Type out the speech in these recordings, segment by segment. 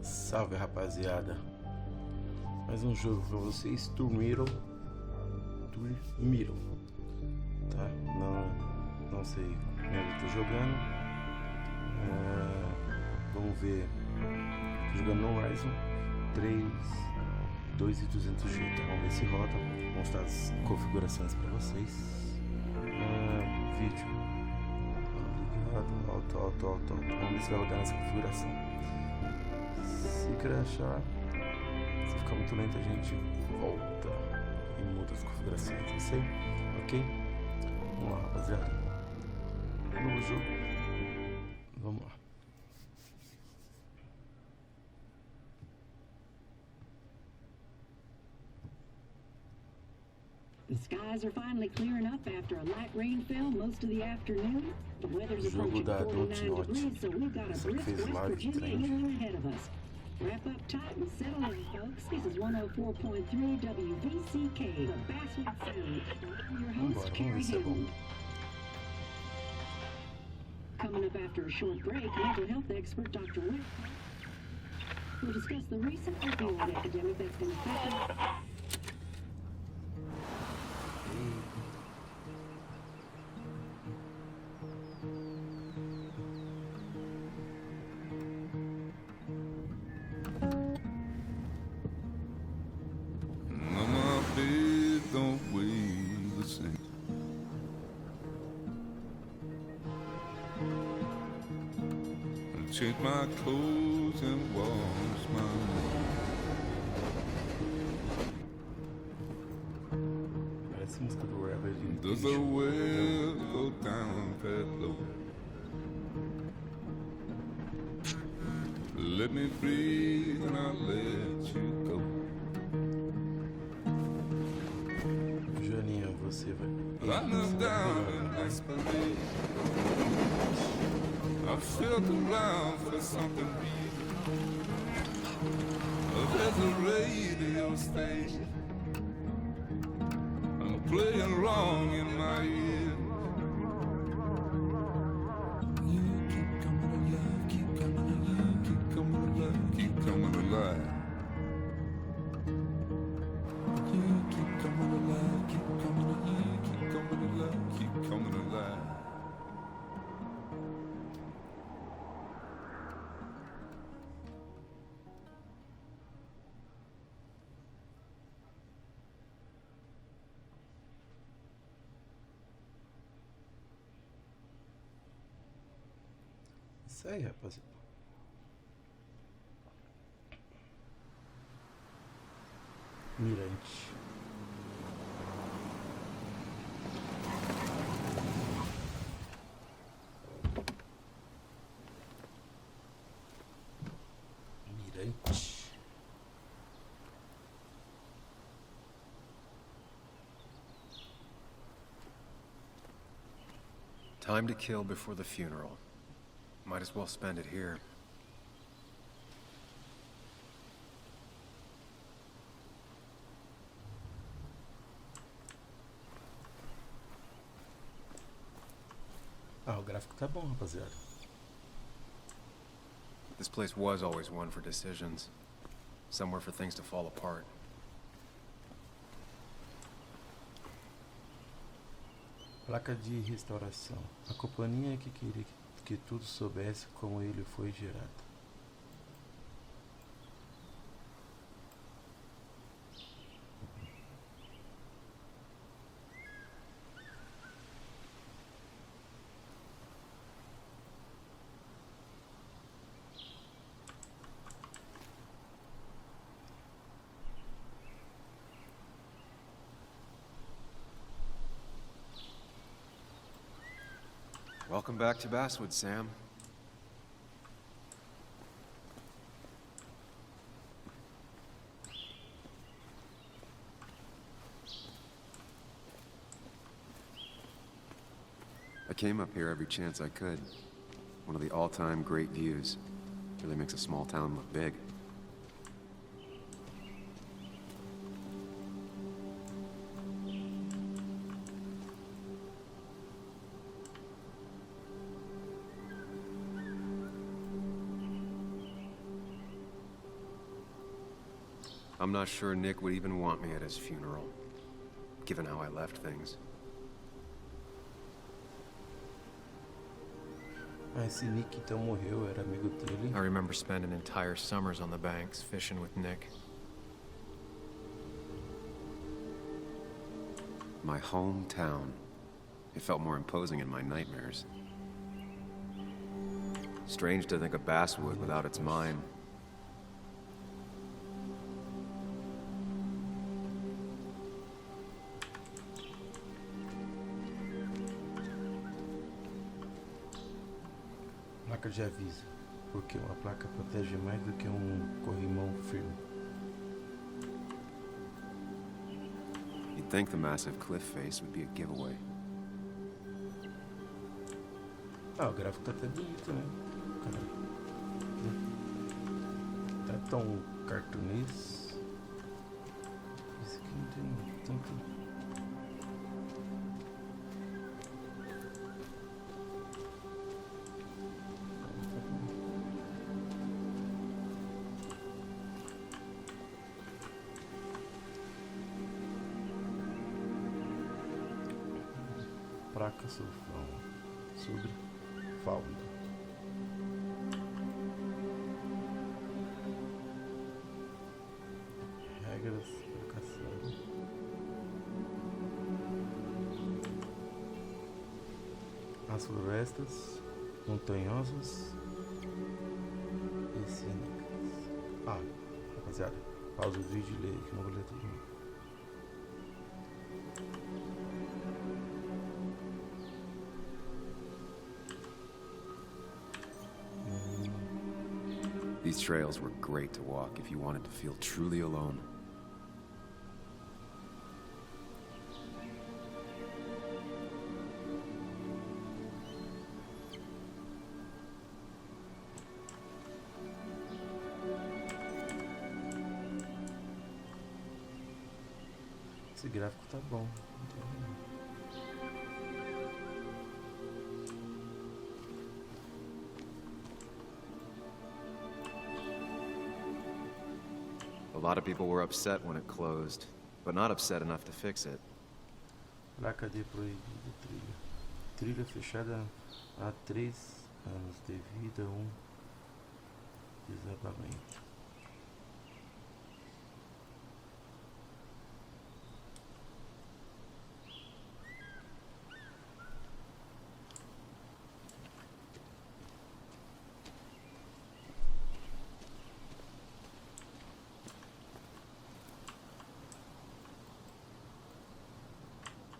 Salve, rapaziada. Mais um jogo pra vocês. Dormiram, tá? Não sei onde eu tô jogando. Vamos ver. Tô jogando no Ryzen 3200G, tá? Vamos ver se roda. Vou mostrar as configurações pra vocês. Vídeo ligado, alto. Vamos ver se vai rodar nessa configuração. Se crashar, se ficar muito lento, a gente volta e muda as configurações, não sei, ok? Vamos lá, rapaziada. Novo jogo. Vamos lá. The skies are finally clearing up after a light rain fell most of the afternoon. The weather's approaching 49 degrees, so we've got a brisk West Virginia evening ahead of us. Wrap up tight and settle in, folks. This is 104.3 WVCK, the Basswood Sound. I'm your host, Carrie Hill. Coming up after a short break, mental health expert Dr. Wick will discuss the recent opioid epidemic that's been affecting. Change my clothes and wash my hands. Does the well go down that low? Let me breathe and I'll let you go. Joaninha, você vai. I knelt down and desperately I felt around for something real. There's a radio station playing wrong in my ear. You keep coming alive, keep coming alive, keep coming alive, keep coming alive. You keep coming alive, keep coming alive, keep coming alive, keep coming alive. Isso aí, rapaziada. Mirante. Time to kill before the funeral. Might as well spend it here. O gráfico tá bom, rapaziada. This place was always one for decisions. Somewhere for things to fall apart. Placa de restauração. A companhia que queria que tudo soubesse como ele foi gerado. Welcome back to Basswood, Sam. I came up here every chance I could. One of the all-time great views. Really makes a small town look big. I'm not sure Nick would even want me at his funeral, given how I left things. Ah, esse Nick então morreu, era amigo dele. I remember spending entire summers on the banks fishing with Nick. My hometown. It felt more imposing in my nightmares. Strange to think of Basswood without its mine. Placa de aviso, porque uma placa protege mais do que corrimão firme. You'd think the massive cliff face would be a giveaway. Ah, o gráfico tá até bonito, né? Tá tão cartunês. Isso aqui não tem tanto. Placa sobre falda. Regras de educação. As florestas montanhosas e cênicas. Ah, rapaziada, pausa o vídeo e lê que eu não vou ler tudo de novo. These trails were great to walk if you wanted to feel truly alone. Esse gráfico tá bom. A lot of people were upset when it closed, but not upset enough to fix it. Placa de proibido trilha. Trilha fechada há 3 anos devido a desabamento.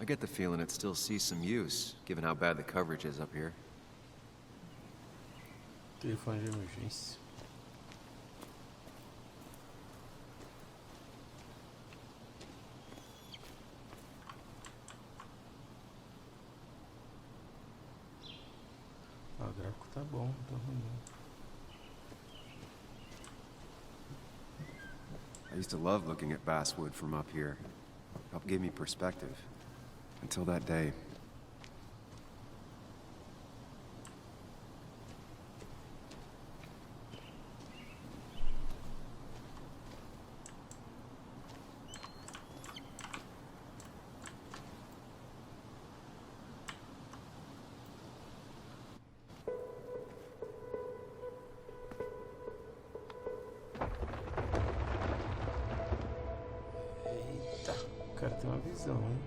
I get the feeling it still sees some use, given how bad the coverage is up here. Telefone de emergência. Ah, o gráfico tá bom, tá ruim. I used to love looking at Basswood from up here. Helped give me perspective. Until that day. Eita, o cara tem uma visão, hein?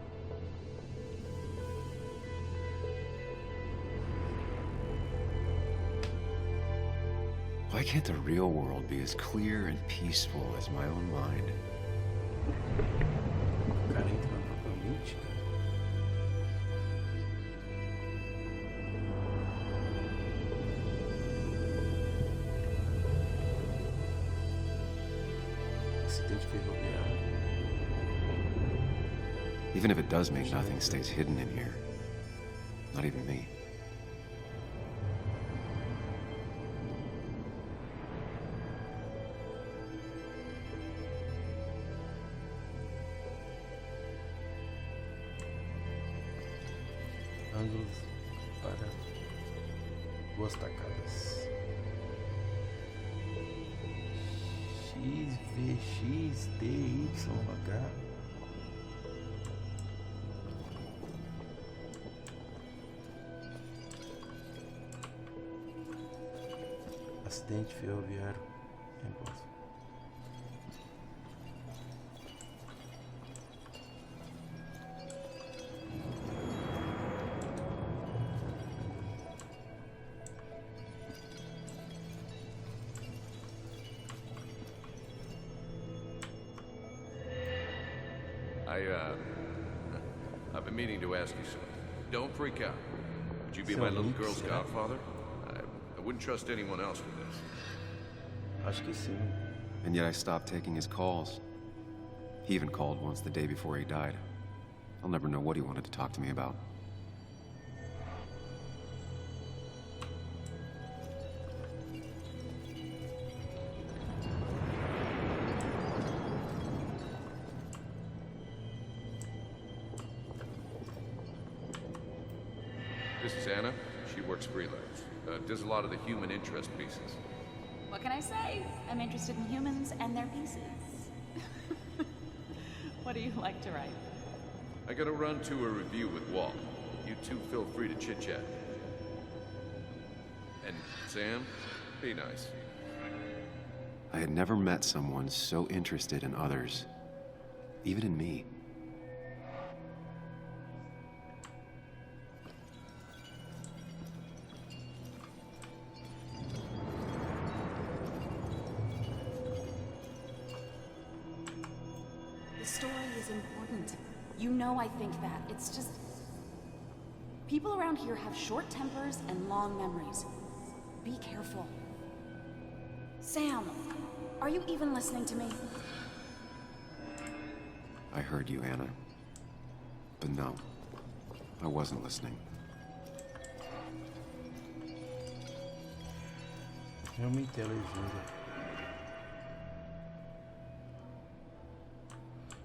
Why can't the real world be as clear and peaceful as my own mind? O cara entra na própria mente, cara. Acidente ferroviário. Even if it does make nothing stays hidden in here. Not even me. Ângulos para boas tacadas. X XVXDYH. Acidente ferroviário. Imposto. I've been meaning to ask you something. Don't freak out. Would you be my little girl's godfather? I wouldn't trust anyone else with this. Acho que sim. And yet I stopped taking his calls. He even called once the day before he died. I'll never know what he wanted to talk to me about. This is Anna. She works freelance. Does a lot of the human interest pieces. What can I say? I'm interested in humans and their pieces. What do you like to write? I gotta run to a review with Walt. You two feel free to chit-chat. And Sam, be nice. I had never met someone so interested in others, even in me. The story is important. You know I think that. It's just... people around here have short tempers and long memories. Be careful. Sam, are you even listening to me? I heard you, Anna. But no, I wasn't listening. Realmente ela é jura.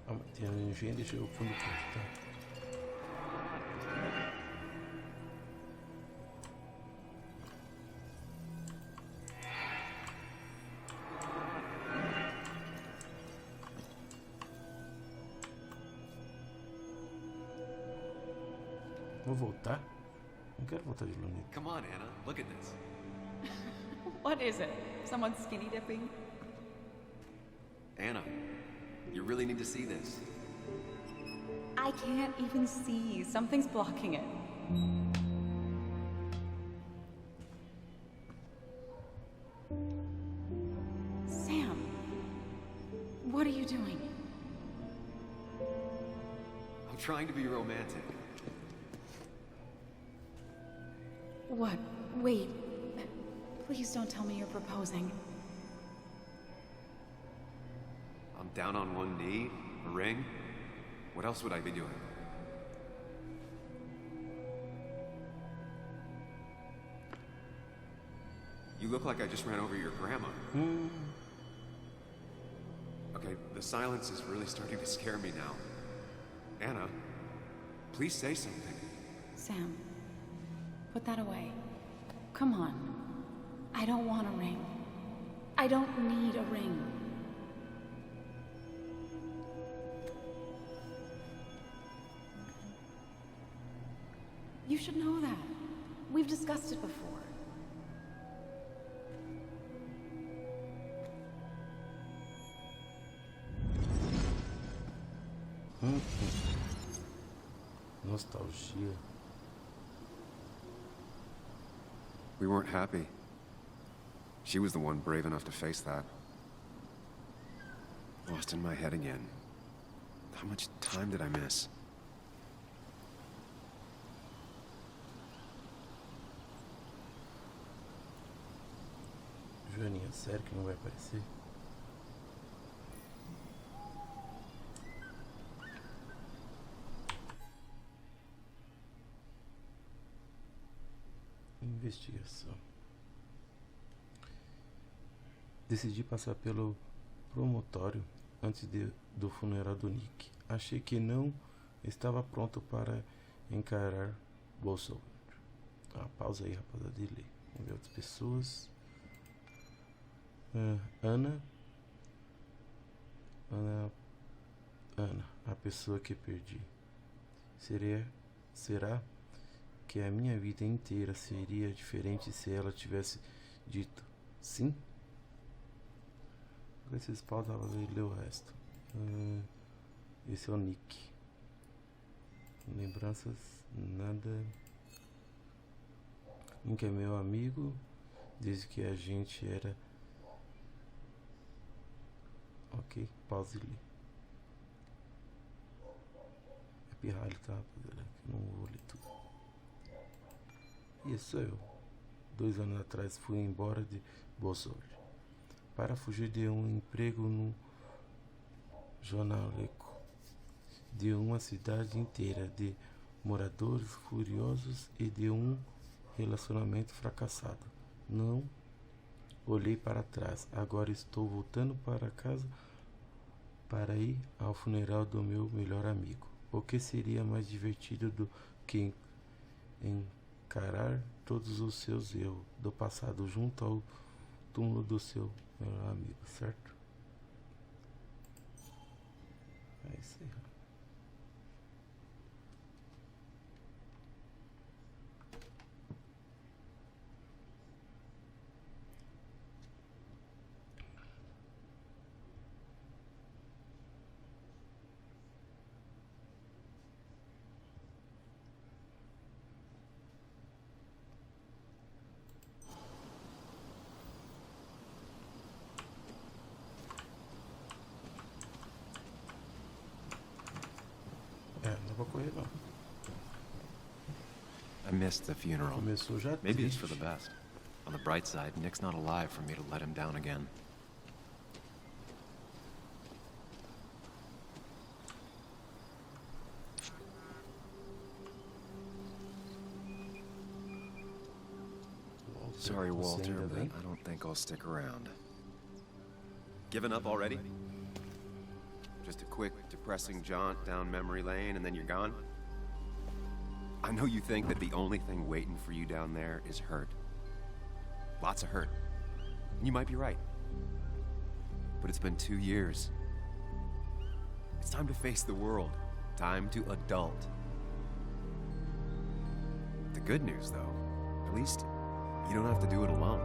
Ah, mas tem a legenda, deixa eu fundo curto, tá? Vou voltar? Não quero voltar de luneta. Come on, Anna, look at this. What is it? Someone skinny dipping? Anna, you really need to see this. I can't even see. Something's blocking it. Sam, what are you doing? I'm trying to be romantic. What? Wait. Please don't tell me you're proposing. I'm down on one knee, a ring. What else would I be doing? You look like I just ran over your grandma. Okay, the silence is really starting to scare me now. Anna, please say something. Sam, put that away. Come on. I don't want a ring. I don't need a ring. You should know that. We've discussed it before. Nostalgia. We weren't happy. She was the one brave enough to face that. Lost in my head again. How much time did I miss? Joaninha, sério que não vai aparecer? Investigação. Decidi passar pelo promontório antes do funeral do Nick. Achei que não estava pronto para encarar Bolsonaro. Pausa aí, rapaziada, de ler. Vamos ver outras pessoas. Ana Ana, a pessoa que perdi. Será que a minha vida inteira seria diferente se ela tivesse dito sim? Com esses paus, ela lê o resto. Esse é o Nick. Lembranças, nada. Nick é meu amigo desde que a gente era. Ok, pause e lê. É pirralho, tá, rapaziada? Não vou ler tudo. Isso sou eu. 2 anos atrás fui embora de boa sorte para fugir de um emprego no jornaleco de uma cidade inteira de moradores furiosos e de um relacionamento fracassado. Não olhei para trás. Agora estou voltando para casa para ir ao funeral do meu melhor amigo. O que seria mais divertido do que encarar todos os seus erros do passado junto ao túmulo do seu melhor amigo, certo? É isso aí. Não vou correr não. I missed the funeral. Começou já Maybe it's triste. for the best. On the bright side, Nick's not alive for me to let him down again. Sorry, Walter, but I don't think I'll stick around. Given up already? Just a quick, depressing jaunt down memory lane and then you're gone? I know you think that the only thing waiting for you down there is hurt. Lots of hurt. And you might be right. But it's been 2 years. It's time to face the world. Time to adult. The good news, though, at least you don't have to do it alone.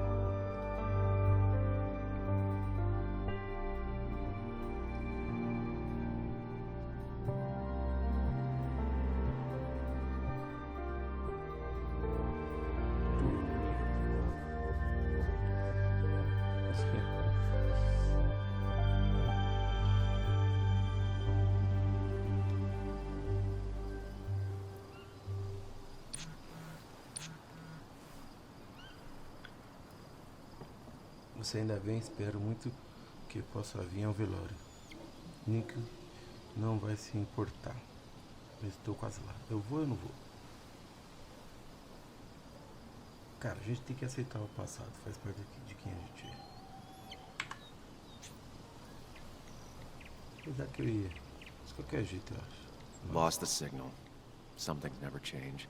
Você ainda bem, espero muito que possa vir ao velório. Nick não vai se importar. Eu estou quase lá. Eu vou ou não vou? Cara, a gente tem que aceitar o passado. Faz parte de quem a gente é. Apesar que eu ia. De qualquer jeito, eu acho. Lost the signal. Some things never change.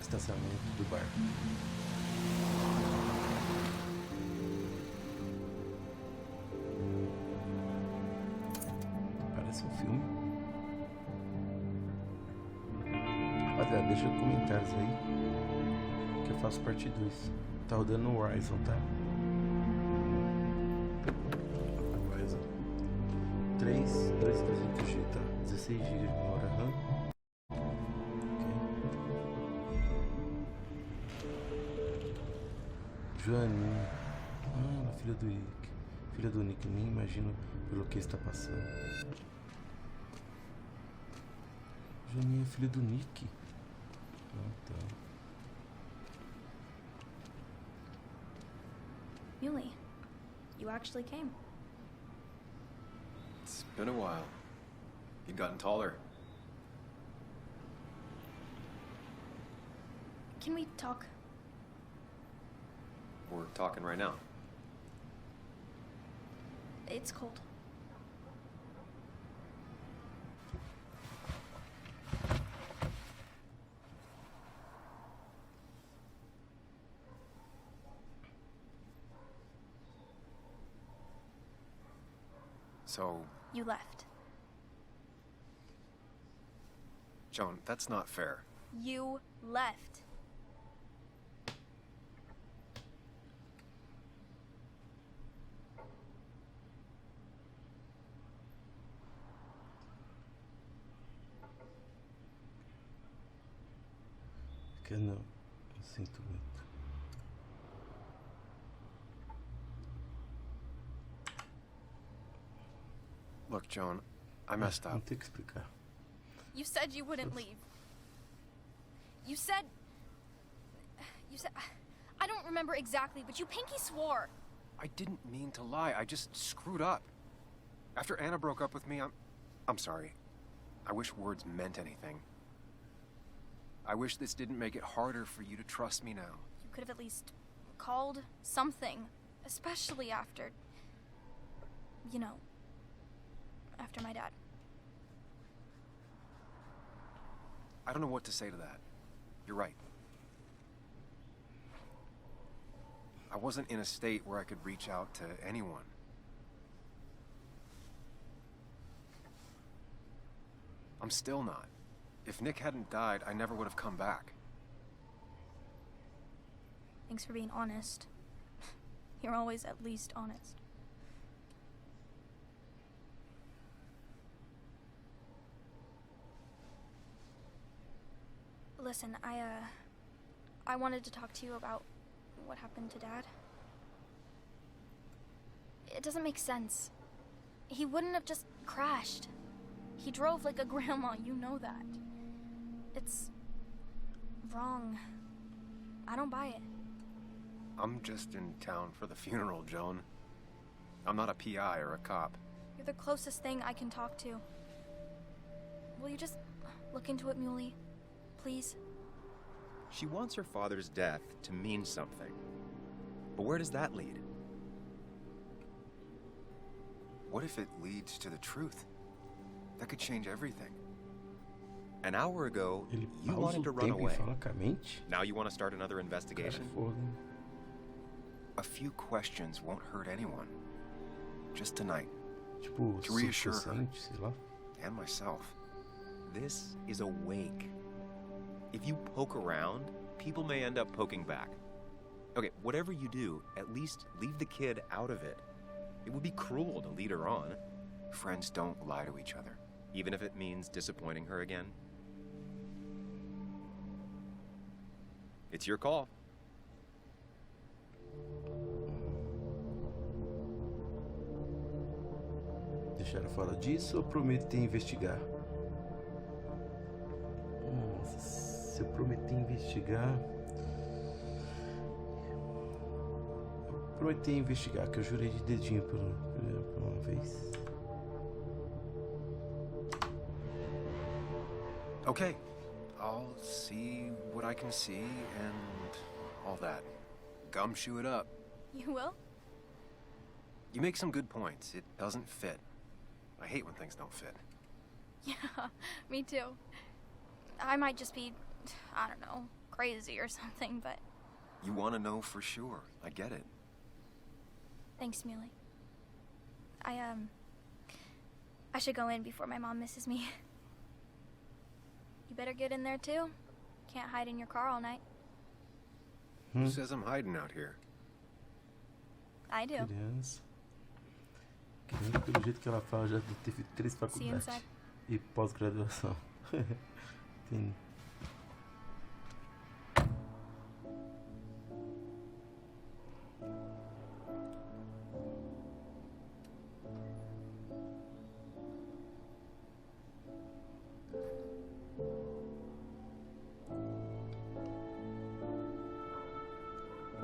Estacionamento do bar. Parece um filme. Rapaziada, deixa comentários aí que eu faço parte 2. Tá rodando no Ryzen, tá? Ryzen 32300G, tá? 16 GB de memória RAM. Joaninha. Ah, filha do Nick. Filha do Nick, nem imagino pelo que está passando. Johnny é filho do Nick. Ah, tá. Muley, you actually came. It's been a while. You've gotten taller. Can we talk? We're talking right now. It's cold. So, You left. Joan, that's not fair. You left. Que não. Eu sinto muito. Look, Joan, I messed Não up. tem que explicar. You said you wouldn't leave. You said... I don't remember exactly, but you pinky swore. I didn't mean to lie. I just screwed up. After Anna broke up with me, I'm sorry. I wish words meant anything. I wish this didn't make it harder for you to trust me now. You could have at least called something, especially after... You know, after my dad. I don't know what to say to that. You're right. I wasn't in a state where I could reach out to anyone. I'm still not. If Nick hadn't died, I never would have come back. Thanks for being honest. You're always at least honest. Listen, I wanted to talk to you about what happened to Dad. It doesn't make sense. He wouldn't have just crashed. He drove like a grandma, you know that. It's wrong. I don't buy it. I'm just in town for the funeral, Joan. I'm not a PI or a cop. You're the closest thing I can talk to. Will you just look into it, Muley? Please? She wants her father's death to mean something. But where does that lead? What if it leads to the truth? That could change everything. An hour ago, Ele you pausa wanted to o run tempo e away. fala com a mente. Now you want to start another Cara, investigation? é foda, hein? A few questions won't hurt anyone. Just tonight, Tipo, To reassure her. subconsciente, sei lá. and myself. This is a wake. If you poke around, people may end up poking back. Okay, whatever you do, at least leave the kid out of it. It would be cruel to lead her on, Friends don't lie to each other. even if it means disappointing her again. It's your call. Deixar ela fora disso ou prometer investigar? Se eu prometer investigar. Eu prometi investigar, que eu jurei de dedinho por uma vez. Okay, I'll see what I can see and all that. Gumshoe it up. You will? You make some good points. It doesn't fit. I hate when things don't fit. Yeah, me too. I might just be, I don't know, crazy or something, but You want to know for sure. I get it. thanks, Muley. I should go in before my mom misses me. You better get in there too. Can't hide in your car all night. Who says I'm hiding out here? I do. Criança. Criança, pelo jeito que ela fala, já deve ter feito 3 See you faculdades. inside. E pós-graduação. Tem.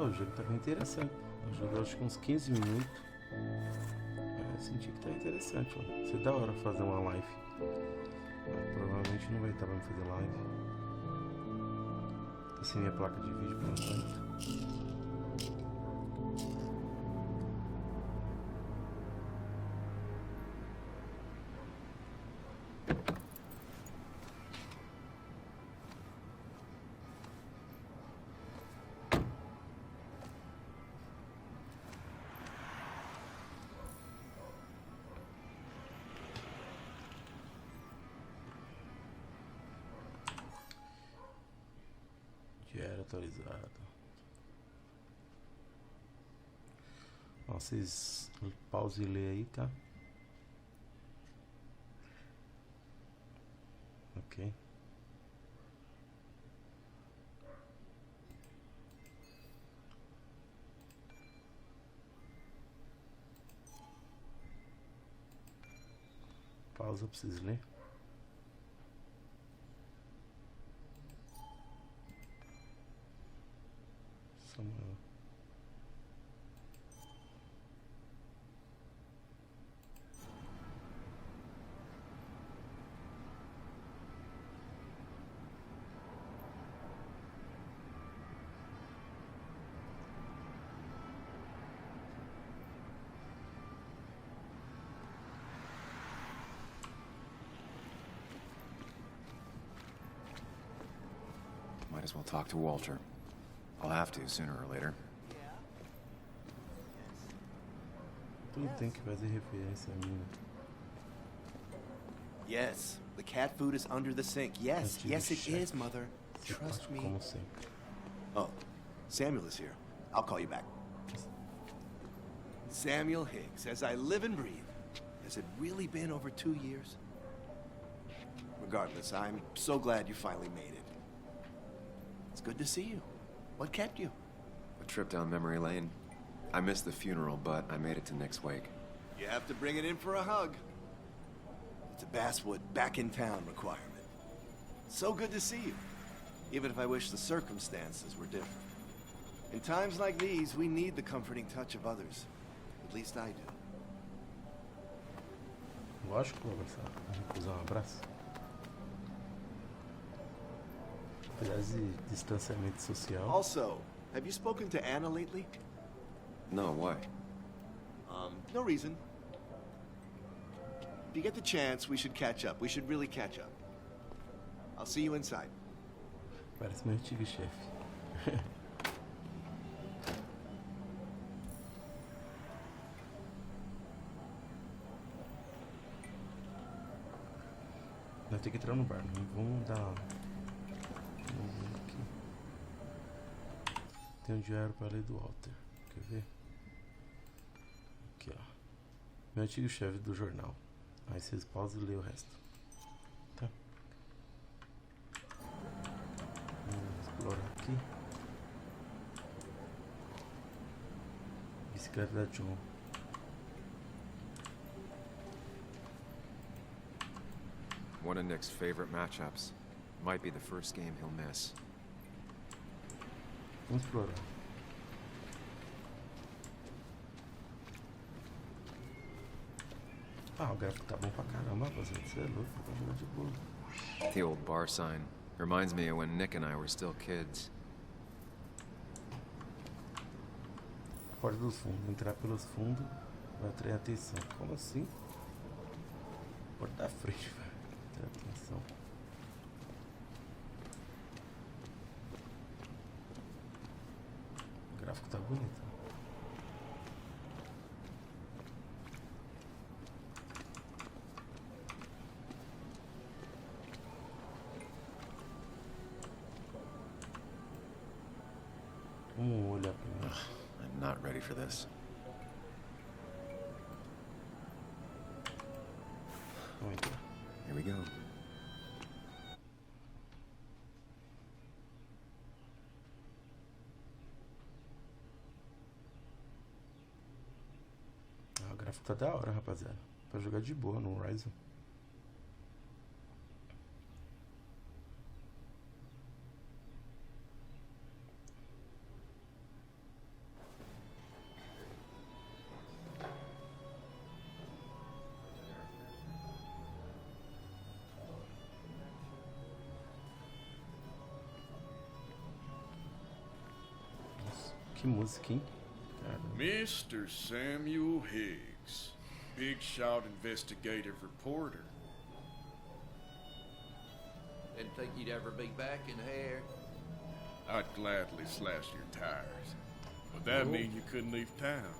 o jogo tá bem interessante. Eu joguei acho que uns 15 minutos. Eu senti que tá interessante, ó. Seria da hora fazer uma live. Mas provavelmente não vai estar pra me fazer live. Tô sem minha placa de vídeo por enquanto. Diário atualizado. Ó, vocês pause e lê aí, tá? Ok. Pausa pra vocês lerem. Samuel. Might as well talk to Walter. I'll have to sooner or later. Tudo tem que fazer referência a mim. Yes, the cat food is under the sink. Yes, yes it is, Mother. Trust me. Como sempre. Oh, Samuel is here. I'll call you back. Samuel Higgs, as I live and breathe. Has it really been over 2 years? Regardless, I'm so glad you finally made it. It's good to see you. What kept you? A trip down memory lane. I missed the funeral, but I made it to Nick's wake. You have to bring it in for a hug. It's a Basswood back in town requirement. So good to see you. Even if I wish the circumstances were different. In times like these, we need the comforting touch of others. At least I do. Lógico que vou abraçar. Recusar um abraço. Apesar de distanciamento social. Also, have you spoken to Anna lately? No, why? No reason. If you get the chance, we should catch up. We should really catch up. I'll see you inside. Parece meu antigo chefe. Nós temos que entrar no bar, né? Vamos dar. Vamos ver aqui. Tem um diário para ler do Walter. Quer ver? Aqui, ó. Meu antigo chefe do jornal. Aí vocês pausam e lê o resto. Tá? Vamos explorar aqui. Bicicleta da John. One of Nick's favorite matchups. Might be the first game he'll miss. Vamos explorar. Ah, o gráfico tá bom pra caramba, rapaziada. Você é louco, tá jogando de boa. The old bar sign. Reminds me of when Nick and I were still kids. Porta dos fundos. Entrar pelos fundos vai atrair atenção. Como assim? Porta da frente, velho. Atrair atenção. O gráfico tá bonito. Vamos olhar primeiro. I'm not ready for this. Vamos entrar. Here we go. Ah, o gráfico tá da hora, rapaziada. Pra jogar de boa no Ryzen. Que música, hein? Cara, Mr. Samuel Higgs, big shot investigative reporter. Didn't think you'd ever be back in here. I'd gladly slash your tires. But that mean you couldn't leave town.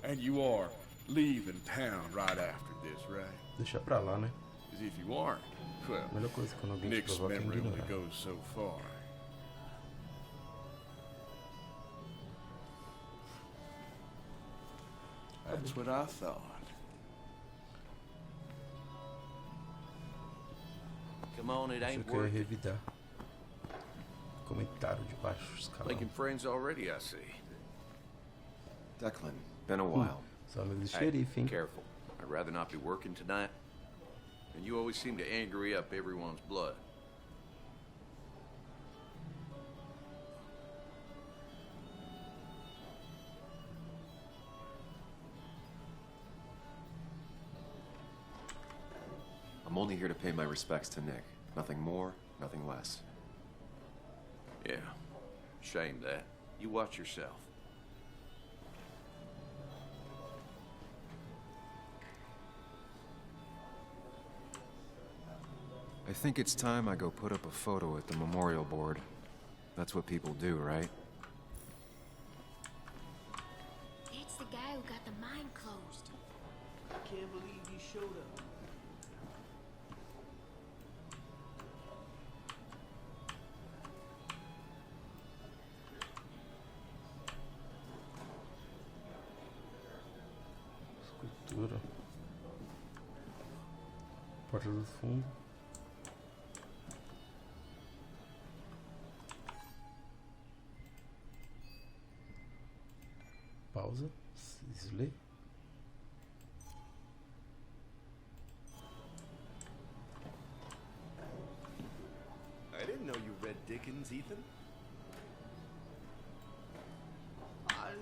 And you are leaving town right after this, right? deixa pra lá, né? As if you aren't. Well, A melhor coisa quando alguém te Nick's provoca é memory only ignorar. goes so far. That's what I thought. Come on, it Acho ain't que eu ia working. revidar. Comentário de baixo escalão. Making friends already, I see. Declan, been a while. Sou amigo do Hey, xerife, hein? careful. I'd rather not be working tonight. And you always seem to angry up everyone's blood. I'm only here to pay my respects to Nick. Nothing more, nothing less. Yeah. Shame that. You watch yourself. I think it's time I go put up a photo at the memorial board. That's what people do, right? It's the guy who got the mine closed. I can't believe you showed up. Escultura. Porta do fundo. Pausa. Slay. I didn't know you read Dickens, Ethan.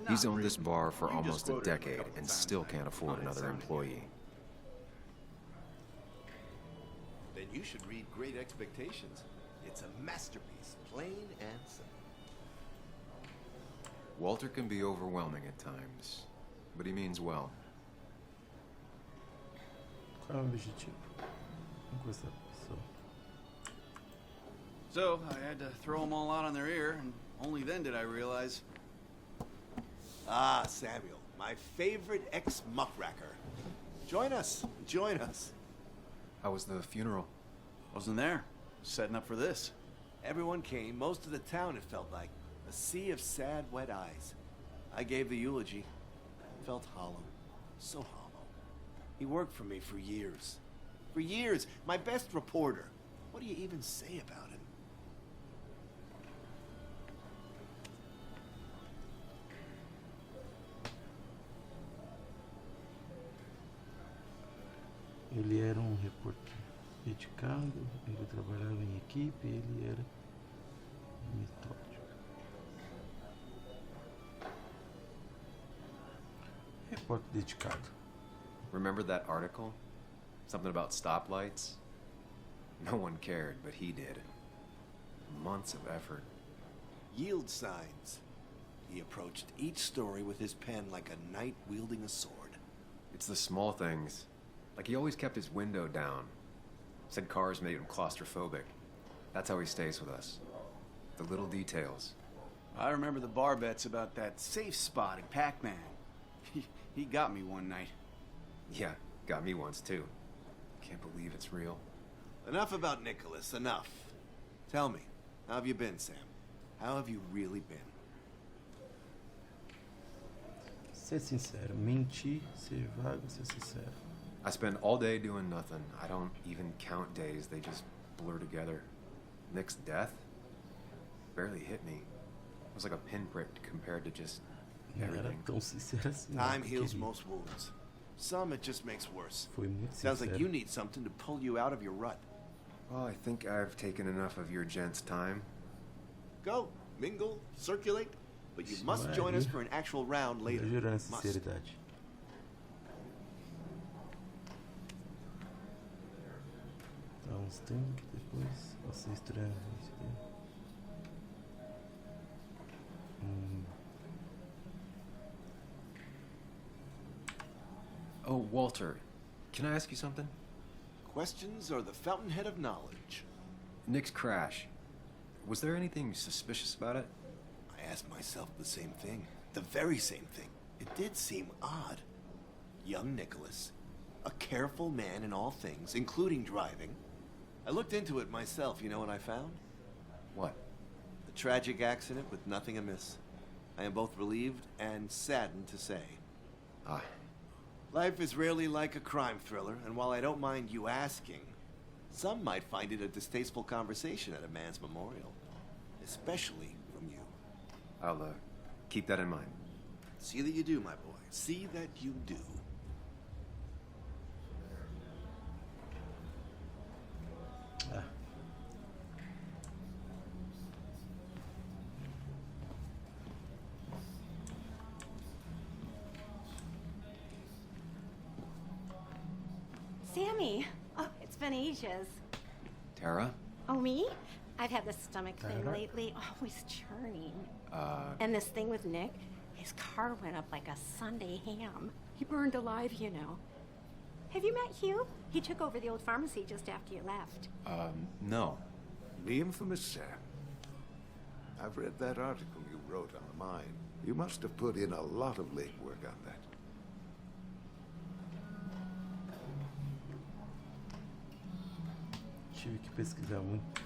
He's owned this bar for almost a decade and still can't afford another employee. Then you should read Great Expectations. It's a masterpiece, plain and simple. Walter can be overwhelming at times, but he means well. Qual é o objetivo? Vamos conversar com a pessoa. So, I had to throw them all out on their ear, and only then did I realize. Ah, Samuel, my favorite ex-muckracker. Join us, join us. How was the funeral? Wasn't there. Setting up for this. Everyone came, most of the town, it felt like. A sea of sad, wet eyes. I gave the eulogy. Felt hollow. So hollow. He worked for me for years. For years, my best reporter. What do you even say about him? Ele era um repórter dedicado, ele trabalhava em equipe, ele era metódico. Repórter dedicado. Remember that article? Something about stoplights? No one cared, but he did. Months of effort. Yield signs. He approached each story with his pen like a knight wielding a sword. It's the small things. Like he always kept his window down. Said cars made him claustrophobic. That's how he stays with us. The little details. I remember the bar bets about that safe spot in Pac-Man. He got me one night. Yeah, got me once too. Can't believe it's real. Enough about Nicholas, enough. Tell me, how have you been, Sam? How have you really been? Ser sincero, mentir, ser vago, ser sincero. I spend all day doing nothing. I don't even count days. They just blur together. Nick's death barely hit me. It was like a pinprick compared to just Não era everything. tão sincero assim. Time não, heals querido. most wounds. Some it just makes worse. Foi muito Sounds like sincero. you need something to pull you out of your rut. Well, I think I've taken enough of your gents' time. Go, mingle, circulate, but you Isso must é join us aí. for an actual round later. Jurando a Must. sinceridade. Dá uns tanques depois. Nossa, estranho. Oh, Walter, can I ask you something? Questions are the fountainhead of knowledge. Nick's crash. Was there anything suspicious about it? I asked myself the same thing. The very same thing. It did seem odd. Young Nicholas, a careful man in all things, including driving. I looked into it myself. You know what I found? What? A tragic accident with nothing amiss. I am both relieved and saddened to say. Ah. Life is rarely like a crime thriller, and while I don't mind you asking, some might find it a distasteful conversation at a man's memorial. Especially from you. I'll, keep that in mind. See that you do, my boy. See that you do. Sammy! Oh, it's been ages. Tara? Oh, me? I've had this stomach thing lately, always churning. And this thing with Nick, his car went up like a Sunday ham. He burned alive, you know. Have you met Hugh? He took over the old pharmacy just after you left. No. The infamous Sam. I've read that article you wrote on the mine. You must have put in a lot of legwork on that. Tive que pesquisar muito.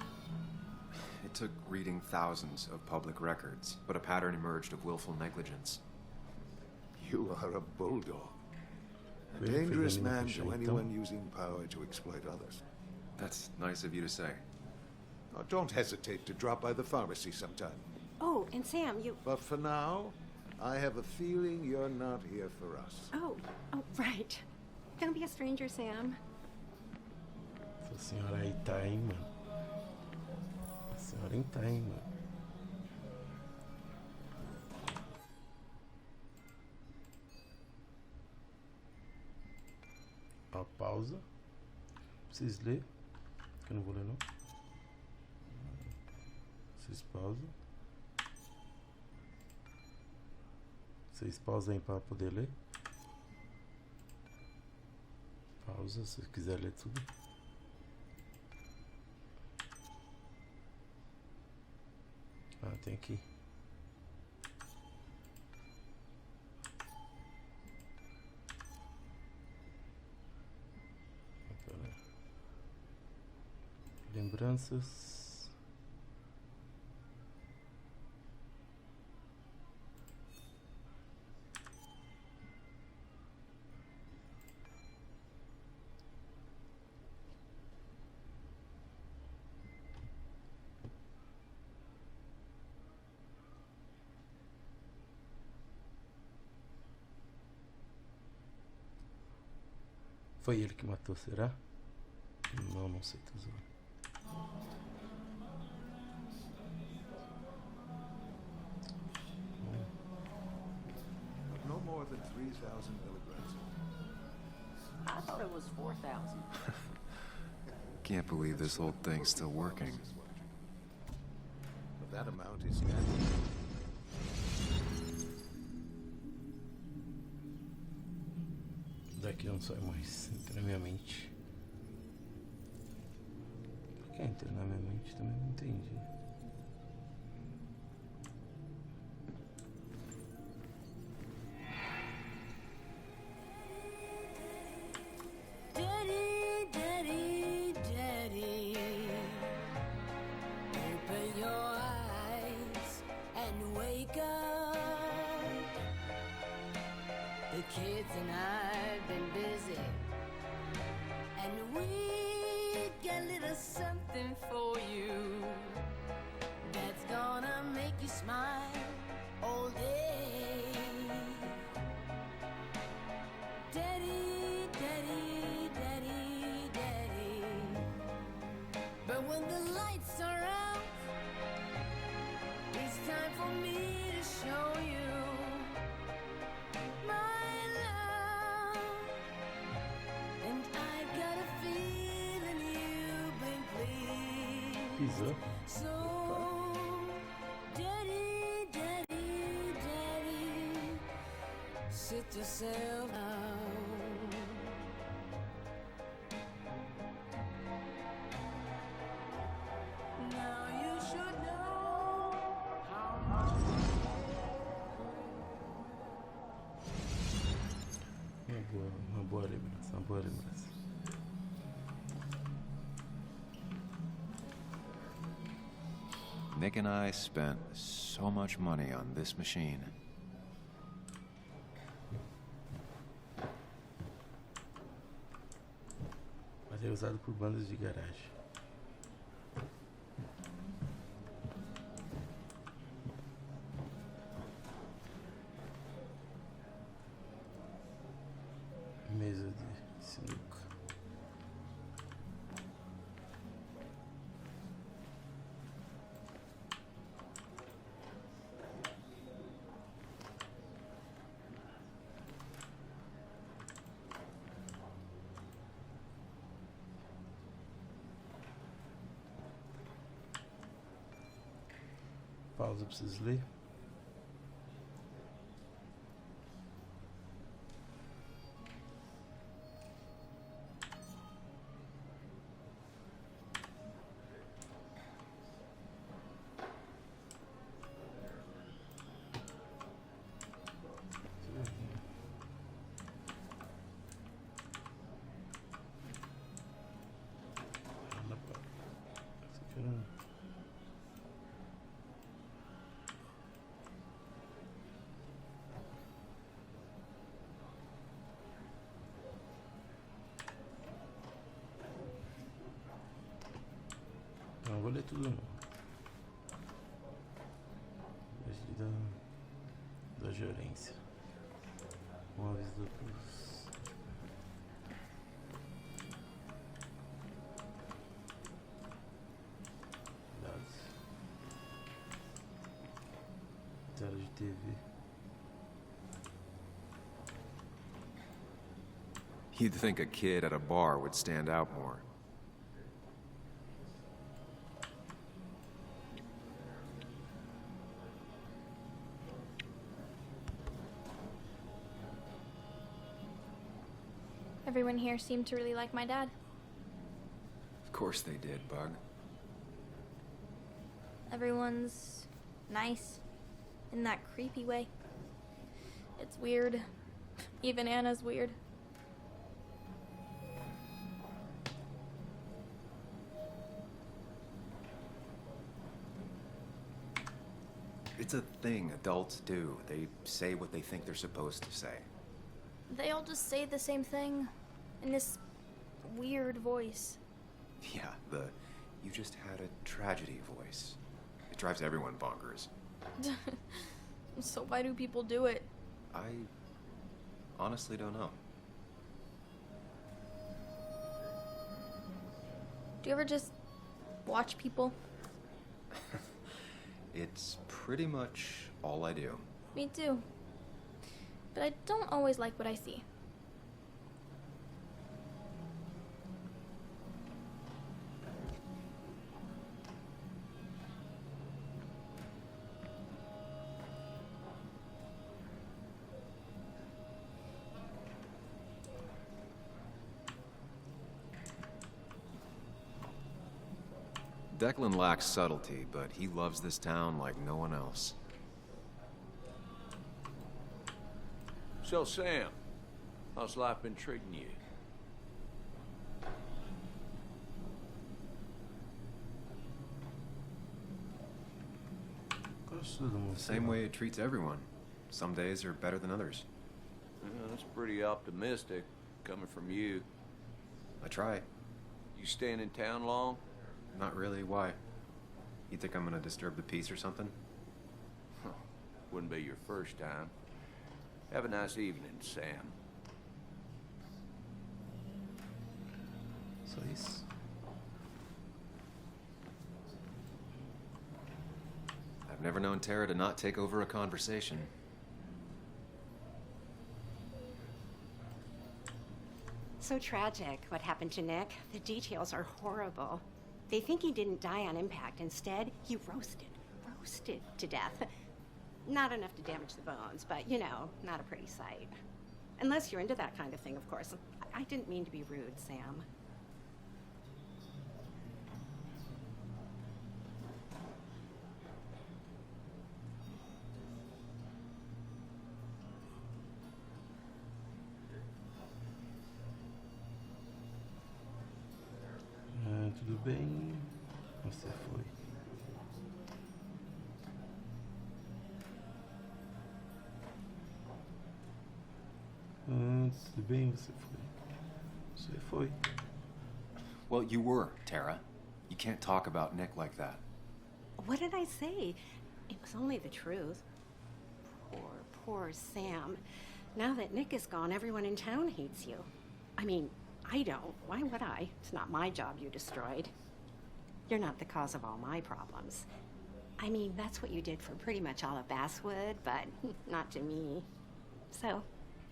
It took reading thousands of public records, but a pattern emerged of willful negligence. You are a bulldog. A dangerous man to anyone using power to exploit others. That's nice of you to say. Now, don't hesitate to drop by the pharmacy sometime. Oh, and Sam, you... But for now, I have a feeling you're not here for us. Oh, right. Don't be a stranger, Sam. Essa senhora aí tá, hein, mano. A senhora aí tá, hein, mano. Ó, pausa. Vocês ler, que eu não vou ler não. Vocês pausam. Vocês pausam aí para poder ler. Pausa se quiser ler tudo. Ah, tem aqui. Lembranças. Foi ele que matou, será? Não, não sei, tô zoando. No more than 3,000 milligrams. I thought it was 4,000. Can't believe this whole thing's still working. But that amount is standard. Daqui não sai mais. Entra na minha mente. Por que entra na minha mente? Também não entendi. Daddy, daddy, daddy, open your eyes and wake up. The kids and I've been busy, and we got a little something for you that's gonna make you smile all day. Daddy, daddy, daddy, daddy. But when the lights are out, it's time for me to show you my love. And I got a feeling you've been pleased. So, daddy, daddy, daddy, sit yourself down. boa lembrança, uma boa lembrança. Nick and I spent so much money on this machine. Mas é usado por bandas de garagem. Mesa de sinuca. Pausa, preciso ler. Não vou ler tudo não. Da gerência. Um aviso pros dados. Tela de TV. You'd think a kid at a bar would stand out more. Everyone here seemed to really like my dad. Of course they did, Bug. Everyone's nice in that creepy way. It's weird. Even Anna's weird. It's a thing adults do. They say what they think they're supposed to say. They all just say the same thing in this weird voice. Yeah, you just had a tragedy voice. It drives everyone bonkers. So why do people do it? I honestly don't know. Do you ever just watch people? It's pretty much all I do. Me too. But I don't always like what I see. Declan lacks subtlety, but he loves this town like no one else. So, Sam, how's life been treating you? Same way it treats everyone. Some days are better than others. That's pretty optimistic, coming from you. I try. You staying in town long? Not really. Why? You think I'm gonna disturb the peace or something? Huh. Wouldn't be your first time. Have a nice evening, Sam. Só isso. I've never known Tara to not take over a conversation. So tragic, what happened to Nick. The details are horrible. They think he didn't die on impact. Instead, he roasted to death. Not enough to damage the bones, but, you know, not a pretty sight. Unless you're into that kind of thing, of course. I didn't mean to be rude, Sam. bem? Você foi. Tudo bem, você foi. Você foi. Well, you were, Tara. You can't talk about Nick like that. What did I say? It was only the truth. Poor Sam. Now that Nick is gone, everyone in town hates you. I mean, I don't. Why would I? It's not my job you destroyed. You're not the cause of all my problems. I mean, that's what you did for pretty much all of Basswood, but not to me. So,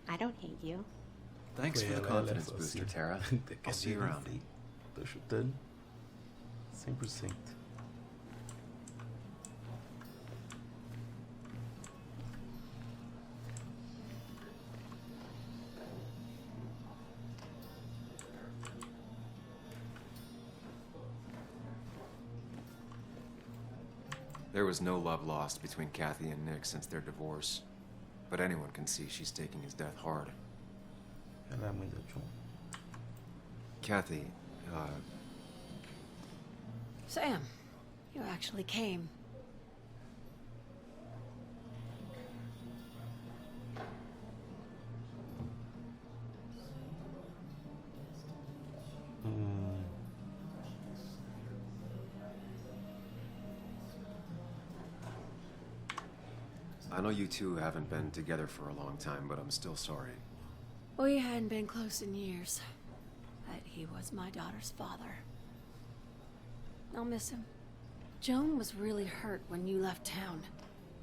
I don't hate you. Thanks for the confidence booster, Tara. I'll see you around. Tô chutando 100%. There was no love lost between Kathy and Nick since their divorce. But anyone can see she's taking his death hard. Ela é a mãe da John. Kathy, Sam, you actually came. I know you two haven't been together for a long time, but I'm still sorry. We hadn't been close in years, but he was my daughter's father. I'll miss him. Joan was really hurt when you left town.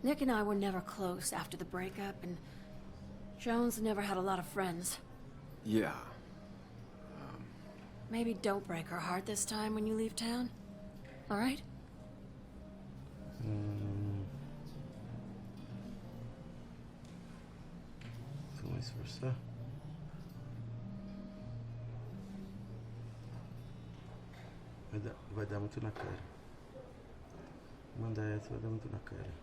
Nick and I were never close after the breakup, and Joan's never had a lot of friends. Yeah. Maybe don't break her heart this time when you leave town. All right? Vamos esforçar. Vai dar muito na cara. Mandar essa vai dar muito na cara.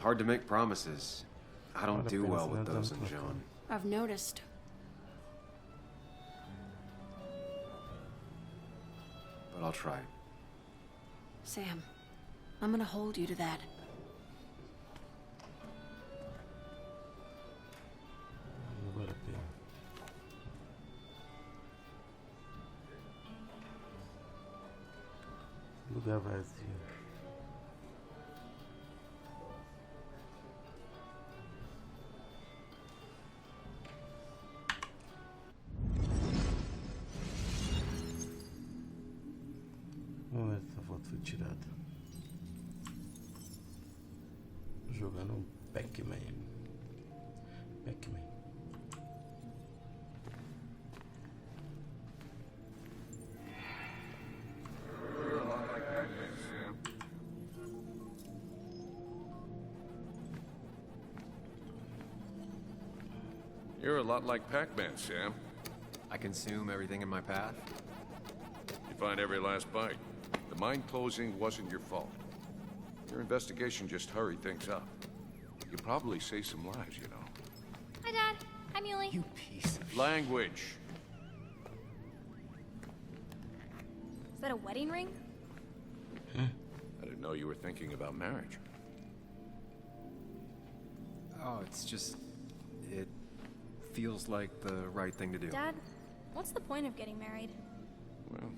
Hard to make promises. I don't do well with those in Joan. I've noticed. But I'll try. Sam, I'm gonna hold you to that. Não vale a pena. Lugar vazio. Essa foto foi tirada. Jogando Pac-Man. Pac-Man. You're a lot like Pac-Man, Sam. I consume everything in my path. You find every last bite. The mine closing wasn't your fault. Your investigation just hurried things up. You probably saved some lives, you know. Hi, Dad. Hi, Muley. You piece of Language. Is that a wedding ring? I didn't know you were thinking about marriage. Oh, it's just... it feels like the right thing to do. Dad, what's the point of getting married? Well,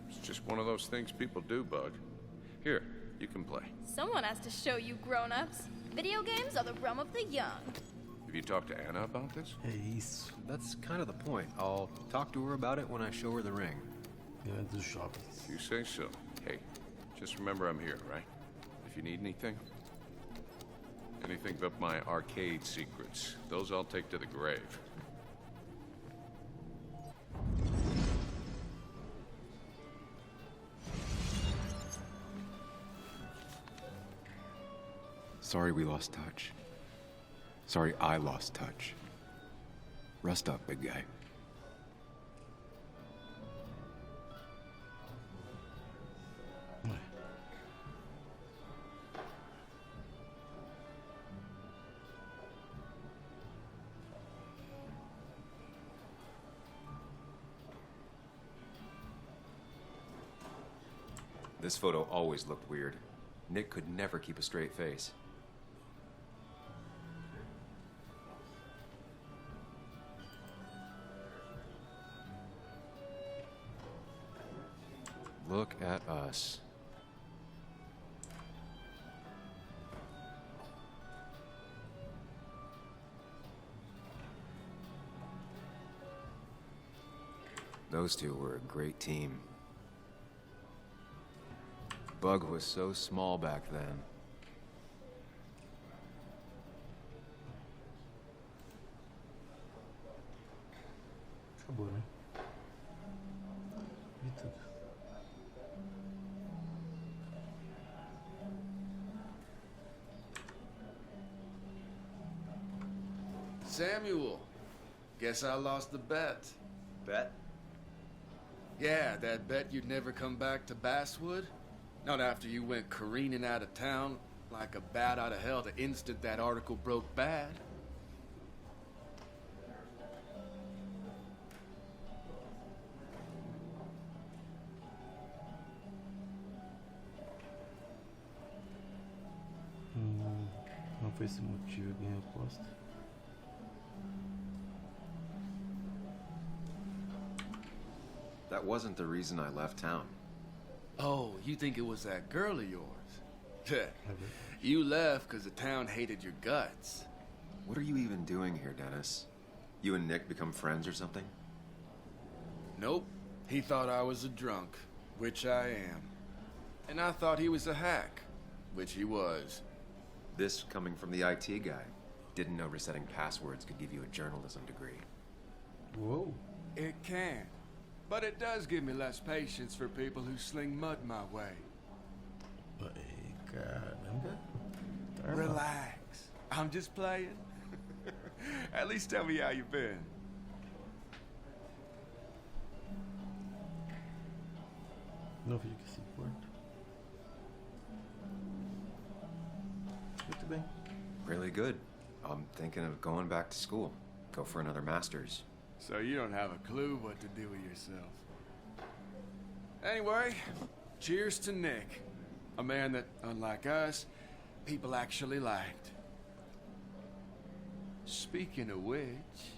it's just one of those things people do, Bug. Here, you can play. Someone has to show you grown-ups. Video games are the realm of the young. Have you talked to Anna about this? É isso. That's kind of the point. I'll talk to her about it when I show her the ring. Ganha dos jovens. You say so. Hey, just remember I'm here, right? If you need anything. Anything but my arcade secrets. Those I'll take to the grave. Sorry we lost touch. Sorry I lost touch. Rest up, big guy. This photo always looked weird. Nick could never keep a straight face. Look at us. Those two were a great team. Bug was so small back then. Acabou, né? Vi tudo. Samuel, guess I lost the bet. Bet? Yeah, that bet you'd never come back to Basswood? Not after you went careening out of town like a bat out of hell the instant that article broke bad. Não foi esse motivo, ganhei a aposta. That wasn't the reason I left town. Oh, you think it was that girl of yours? You left because the town hated your guts. What are you even doing here, Dennis? You and Nick become friends or something? Nope. He thought I was a drunk, which I am. And I thought he was a hack, which he was. This coming from the IT guy. Didn't know resetting passwords could give you a journalism degree. Whoa. It can. But it does give me less patience for people who sling mud my way. Caramba. Relax. I'm just playing. At least tell me how you've been. Não vejo que se importa. Muito bem. Really good. I'm thinking of going back to school. Go for another master's. So you don't have a clue what to do with yourself. Anyway, cheers to Nick. A man that, unlike us, people actually liked. Speaking of which...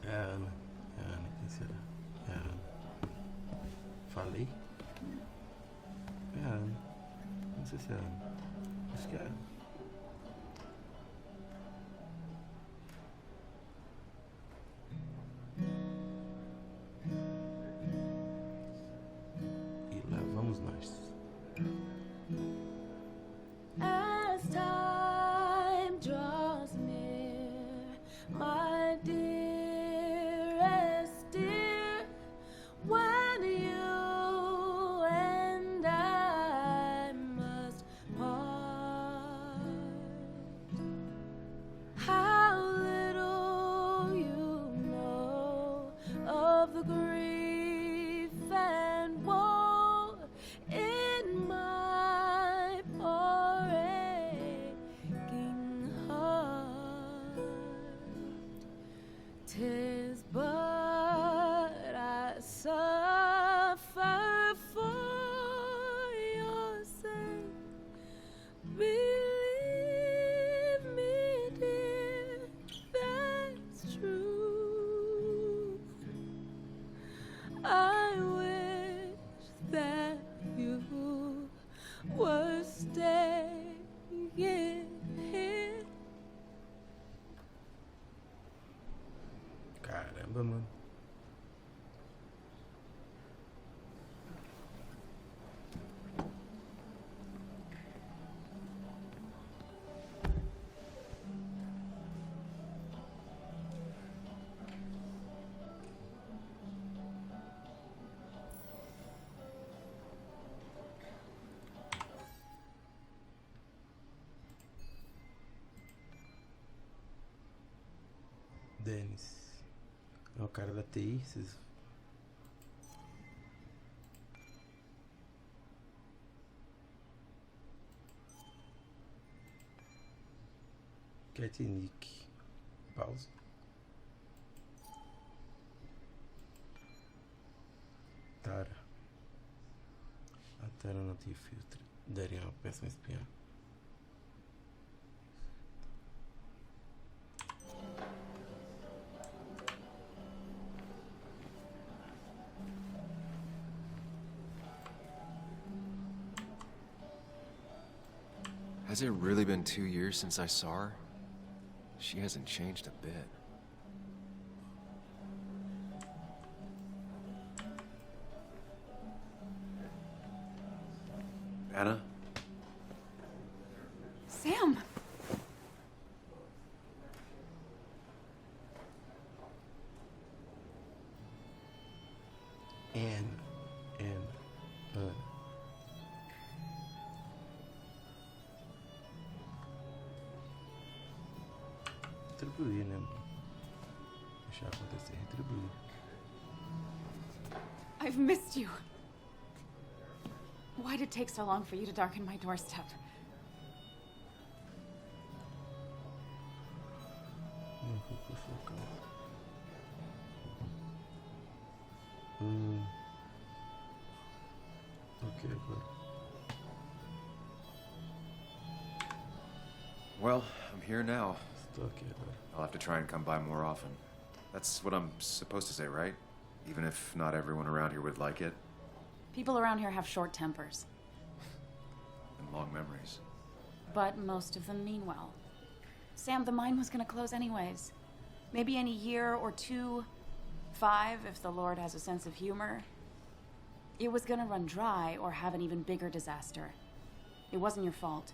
quem será? Falei? Não sei se é Ana. Acho que é Ana. E lá vamos nós. As time draws near, my dearest dear, when you and I must part, how little you know of the grief and woe in my poor aching heart. 'Tis but I suffer for your sake. Believe me, dear, that's true. I wish that you were staying here. Caramba, mano. Dennis. É o cara da TI, vocês... Cat Nick. Pausa. matéria não te filtre. Daria uma péssima espiã. Has it really been 2 years since I saw her? She hasn't changed a bit. Anna? Sam! Retribuir, né, mano? Deixar acontecer, retribuir. I've missed you. Why did it take so long for you to darken my doorstep? Não fui por focar. Ok, agora. Well, I'm here now. Estou aqui agora. I'll have to try and come by more often. That's what I'm supposed to say, right? Even if not everyone around here would like it. People around here have short tempers, And long memories. but most of them mean well. Sam, the mine was gonna close anyways. Maybe in a year or 2, 5, if the Lord has a sense of humor. It was gonna run dry or have an even bigger disaster. It wasn't your fault.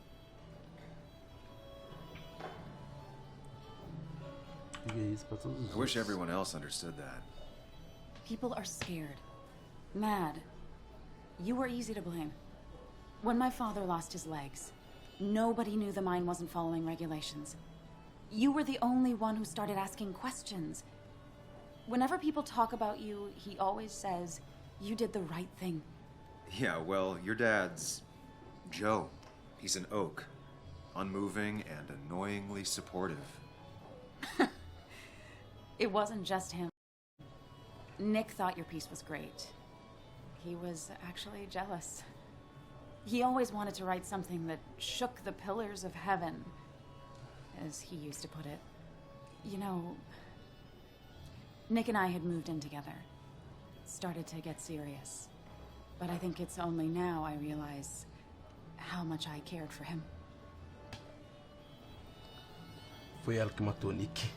I wish everyone else understood that. People are scared. Mad. You were easy to blame. When my father lost his legs, nobody knew the mine wasn't following regulations. You were the only one who started asking questions. Whenever people talk about you, he always says, you did the right thing. Yeah, well, your dad's Joe. He's an oak. Unmoving and annoyingly supportive. It wasn't just him. Nick thought your piece was great. He was actually jealous. He always wanted to write something that shook the pillars of heaven, as he used to put it. You know, Nick and I had moved in together. Started to get serious. But I think it's only now I realize how much I cared for him. Foi ela que matou o Nick.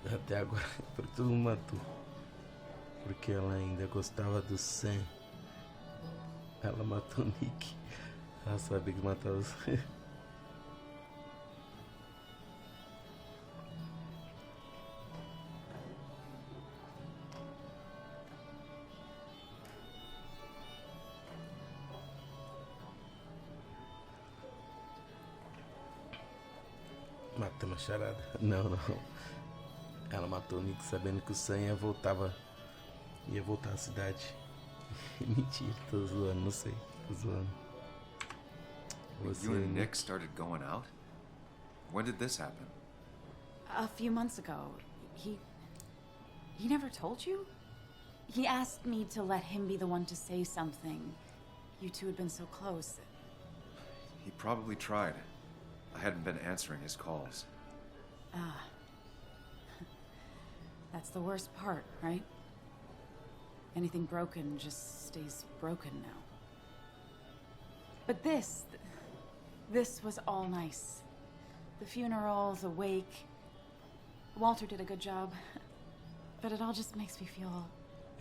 Até agora, por todo mundo matou. Porque ela ainda gostava do Sam. Ela matou o Nick. Ela sabia que matava o Sam. Matou uma charada? Não, não. Ela matou o Nick sabendo que o Sam ia voltar à cidade. Mentira, tô zoando, não sei. Tô zoando. You and Nick started going out? When did this happen? A few months ago. He never told you? He asked me to let him be the one to say something. You two had been so close. He probably tried. I hadn't been answering his calls. Ah. That's the worst part, right? Anything broken just stays broken now. But this was all nice. The funeral, the wake. Walter did a good job. But it all just makes me feel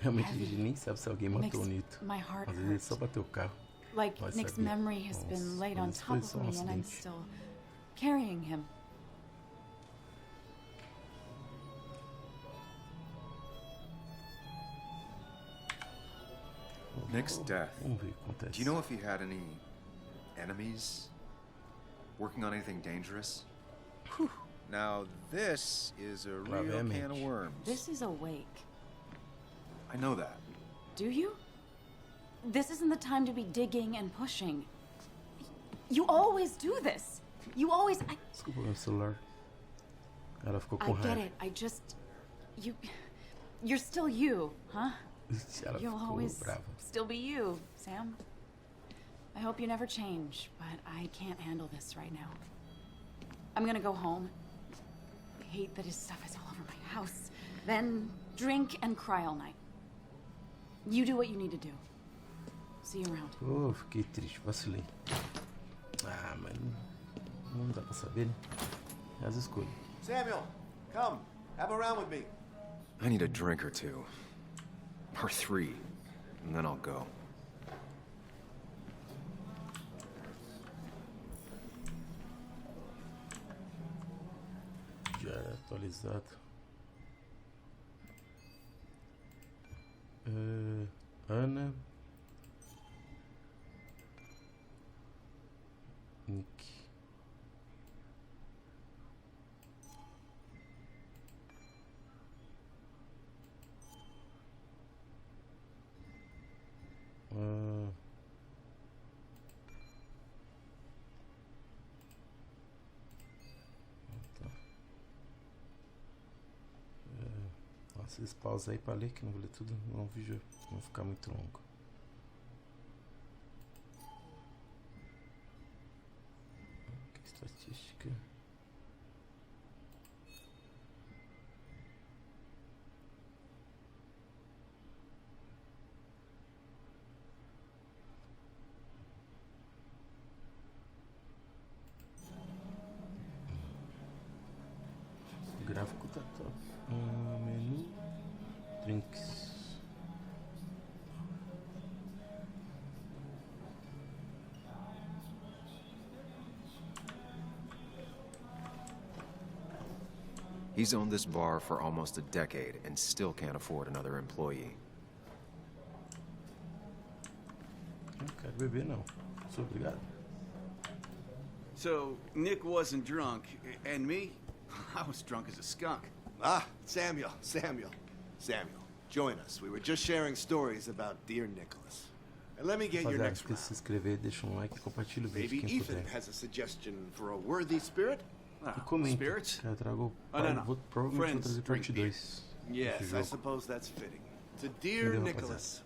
Realmente a gente nem sabe se alguém matou o Nito. my heart Às vezes ele só bateu o carro. Like Vai Nick's saber. memory has been laid on mas top foi of só me and I'm acidente. still carrying him. Nick's death. Vamos ver o que acontece. Do you know if he had any enemies? Working on anything dangerous? Whew. Now, this is a real can of worms. This is a wake. I know that. Do you? This isn't the time to be digging and pushing. You always do this. You always... Desculpa meu celular. Ela ficou com I get raiva. it. I just... You're still you, huh? Ela You'll ficou always brava. still be you, Sam. I hope you never change, but I can't handle this right now. I'm gonna go home. I hate that his stuff is all over my house. Then drink and cry all night. You do what you need to do. See you around. Oh, fiquei triste, vacilei. Ah, mas não dá pra saber, né? É as escolhas. Samuel, come. Have a round with me. I need a drink or two. Or 3. And then I'll go. Já era atualizado. Ana. Nick. Nossa, esse pausa aí pra ler, que não vou ler tudo, não, o vídeo não vai ficar muito longo. Aqui, estatística. O gráfico tá top. Menu, drinks. He's owned this bar for almost a decade and still can't afford another employee. Não quero beber, não. Sou obrigado. So, Nick wasn't drunk, and me? I was drunk as a skunk. Ah, Samuel. Join us. We were just sharing stories about dear Nicholas. And let me get your Rapaziada, next esqueça de se inscrever, deixa like e compartilha o vídeo Maybe quem Ethan puder. has a suggestion for a worthy spirit? E comenta, spirits? que eu trago, no. vou, provavelmente vou Friends, trazer drink parte beer. 2. Yes, I suppose that's fitting. To dear Entendeu, Nicholas.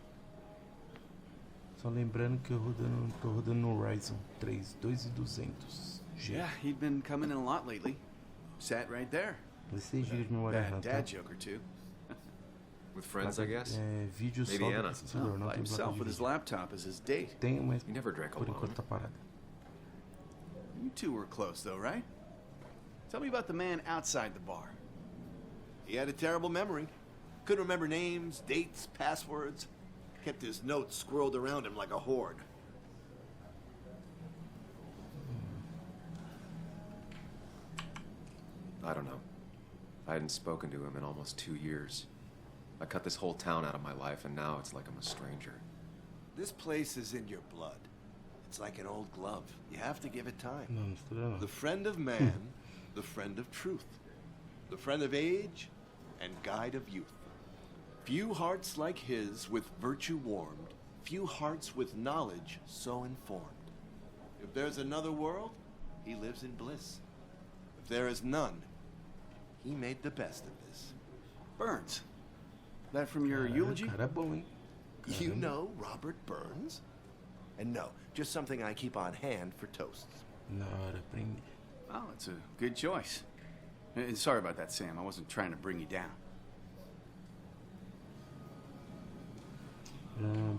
Só lembrando que eu tô rodando no Ryzen 3 2200 G. Yeah, he'd been coming in a lot lately. Sat right there. 16 GB de memória RAM, Bad tá? dad joke or two. With friends, I guess? Vídeo Maybe só do Anna. processador, não By tem placa himself de with his vídeo. laptop as his date. Tenho, mas You never drank por alone. enquanto tá parado. You two were close, though, right? Tell me about the man outside the bar. He had a terrible memory. Couldn't remember names, dates, passwords. Kept his notes squirreled around him like a hoard. I don't know. I hadn't spoken to him in almost 2 years. I cut this whole town out of my life, and now it's like I'm a stranger. This place is in your blood. It's like an old glove. You have to give it time. Não, mistura não. The friend of man, the friend of truth. The friend of age, and guide of youth. Few hearts like his with virtue warmed, few hearts with knowledge so informed. If there's another world, he lives in bliss. If there is none, he made the best of this. Burns. That from your eulogy? Cara bom, hein? You know Robert Burns? And no, just something I keep on hand for toasts. Na hora, prende. Oh, it's a good choice. And sorry about that, Sam. I wasn't trying to bring you down.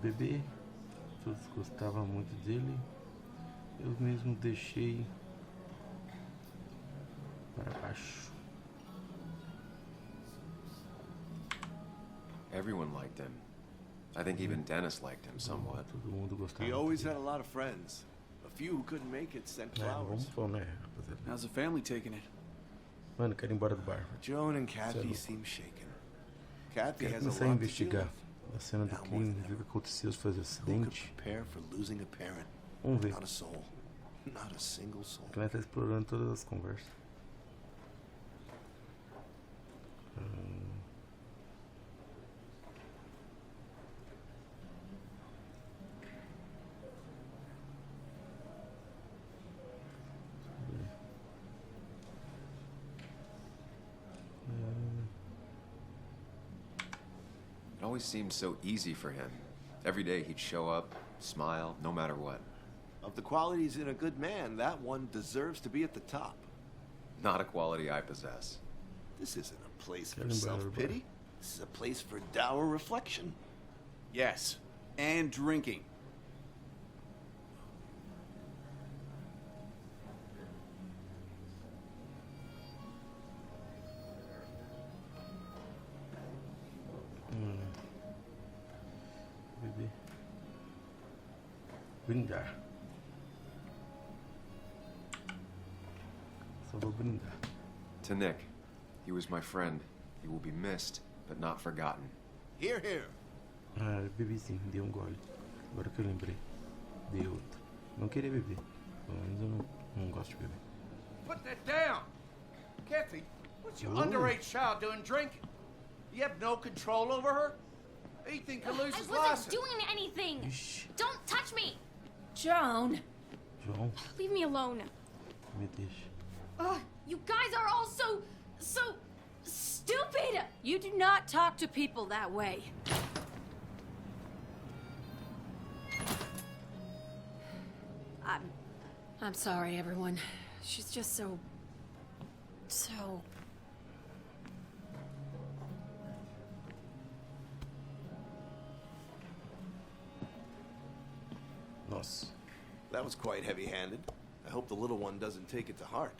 Bebê, todos gostavam muito dele. Eu mesmo deixei para baixo. Everyone liked him. I think even Dennis liked him somewhat. Todo mundo gostava. He always had a lot of friends. A few who couldn't make it sent flowers. Vamos, né, rapaziada? How's the family taking it? Mano, quero ir embora do bar. Joan and Kathy seem shaken. Kathy Quero has a começar a lot to deal investigar with. a cena do Now more crime, than ver o que aconteceu, se foi Who could acidente. prepare for losing a parent? Vamos ver. Not a soul. Not a single soul. A galera tá explorando todas as conversas. It always seemed so easy for him. Every day he'd show up, smile, no matter what. Of the qualities in a good man, that one deserves to be at the top. Not a quality I possess. This isn't a place for self-pity. This is a place for dour reflection. Yes, and drinking. Bebê. Brindar. Só vou brindar. To Nick, he was my friend. He will be missed, but not forgotten. Here, here. Ah, eu bebi sim, dei um gole. Agora que eu lembrei. Dei outro. Não queria beber. Pelo menos eu não gosto de beber. Put that down! Kathy, what's your underage child doing drinking? You have no control over her? Ethan could lose his I wasn't license. doing anything! Don't touch me! Joan! João, Leave me alone. me deixa. You guys are all so stupid! You do not talk to people that way. I'm sorry, everyone. She's just so... Nossa. That was quite heavy-handed. I hope the little one doesn't take it to heart.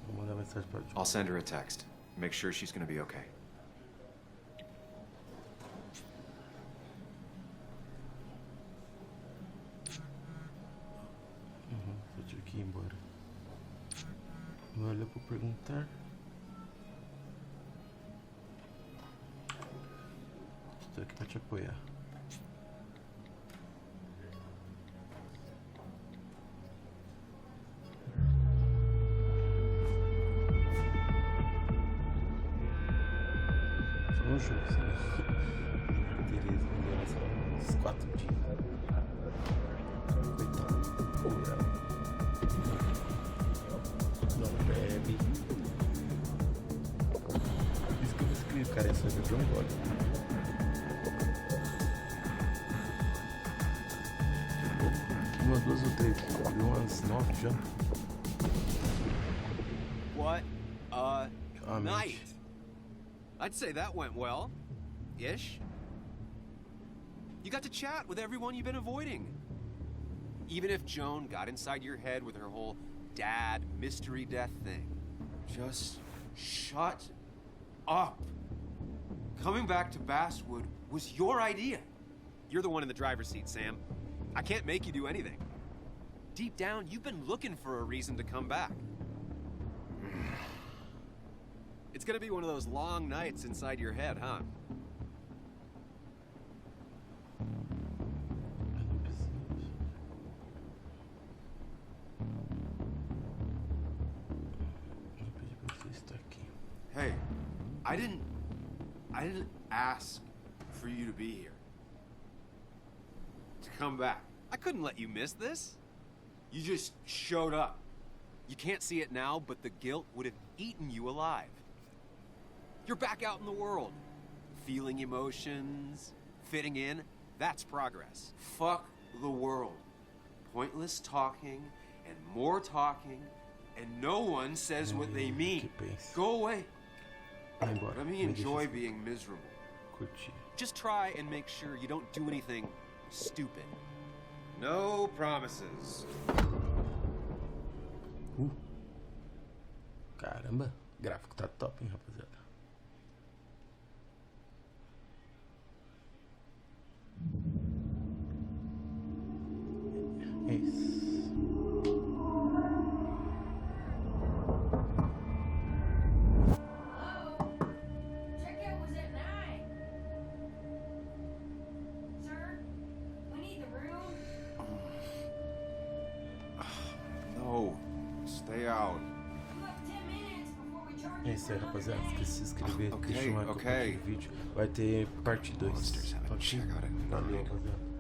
Vou mandar mensagem pra I'll send her a text. Make sure she's gonna be okay. Eu tive que ir embora. Olha pra perguntar. Estou aqui pra te apoiar. Só um jogo, sabe? Tereza me deu essa uns 4 dias. Coitado. Não bebe. Por isso que eu vou escrever, cara, é só beber um gole. Uma, duas ou três. Bebi umas 9 já. What a night! I'd say that went well. Ish. You got to chat with everyone you've been avoiding. Even if Joan got inside your head with her whole dad mystery death thing. Just shut up. Coming back to Basswood was your idea. You're the one in the driver's seat, Sam. I can't make you do anything. Deep down, you've been looking for a reason to come back. It's gonna be one of those long nights inside your head, huh? Hey, I didn't ask for you to be here. To come back. I couldn't let you miss this. You just showed up. You can't see it now, but the guilt would have eaten you alive. You're back out in the world. Feeling emotions, fitting in, that's progress. Fuck the world. Pointless talking, and more talking, and no one says what they mean. Go away. Let me enjoy being miserable. Just try and make sure you don't do anything stupid. No promises. Caramba, o gráfico tá top, hein, rapaziada. É isso. É isso aí, rapaziada. Esqueci de se inscrever, deixa um like no vídeo. Vai ter parte 2. Valeu, rapaziada.